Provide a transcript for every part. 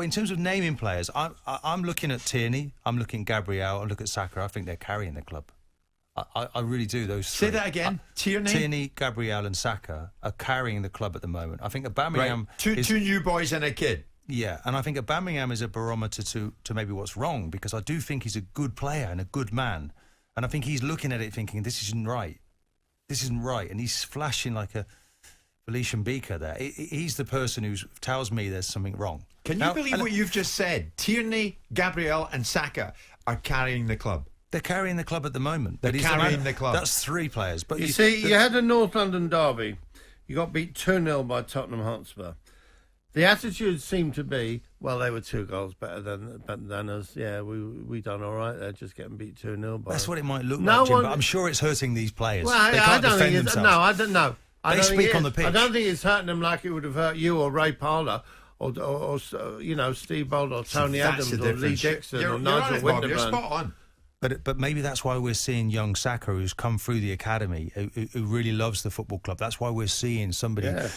In terms of naming players, I'm looking at Tierney, I'm looking at Gabriel, I look at Saka. I think they're carrying the club. I really do. Those three. Say that again. Tierney, Gabriel, and Saka are carrying the club at the moment. I think Aubameyang two new boys and a kid. Yeah, and I think Aubameyang is a barometer to maybe what's wrong, because I do think he's a good player and a good man, and I think he's looking at it thinking this isn't right, and he's flashing like a Felician Beaker there. He's the person who tells me there's something wrong. Can you believe what you've just said? Tierney, Gabriel, and Saka are carrying the club. They're carrying the club at the moment. They're carrying the club. That's three players. But you see, you had a North London derby. You got beat 2-0 by Tottenham Hotspur. The attitude seemed to be, well, they were 2 goals better than us. Yeah, we done all right. They're just getting beat 2-0. That's what it might look like, Jim, but I'm sure it's hurting these players. Well, they can't defend themselves. No, I don't know. They speak on the pitch. I don't think it's hurting them like it would have hurt you or Ray Parlour or Steve Bold or Tony Adams or Lee Dixon or Nigel Winterburn. You're spot on. But maybe that's why we're seeing young Saka, who's come through the academy, who really loves the football club. That's why we're seeing somebody. Yeah.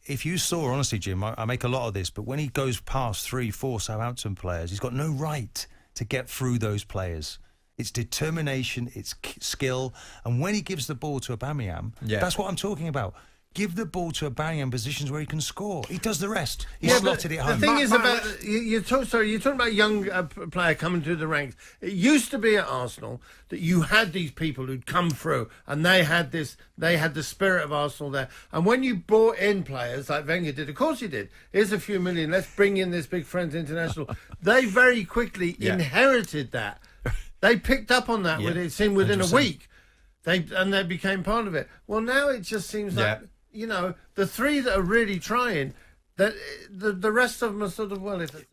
If you saw, honestly, Jim, I make a lot of this, but when he goes past 3-4 Southampton players, he's got no right to get through those players. It's determination, it's skill, and when he gives the ball to Aubameyang, that's what I'm talking about. Give the ball to Aubameyang in positions where he can score. He does the rest. He slotted it home. The thing is about you're talking about a young player coming through the ranks. It used to be at Arsenal that you had these people who'd come through and they had the spirit of Arsenal there. And when you brought in players like Wenger did, of course he did. Here's a few million. Let's bring in this big Friends International. They very quickly inherited that. They picked up on that. It seemed within 100%. A week. They became part of it. Well, now it just seems like. The three that are really trying, that the rest of them are sort of, well, if it's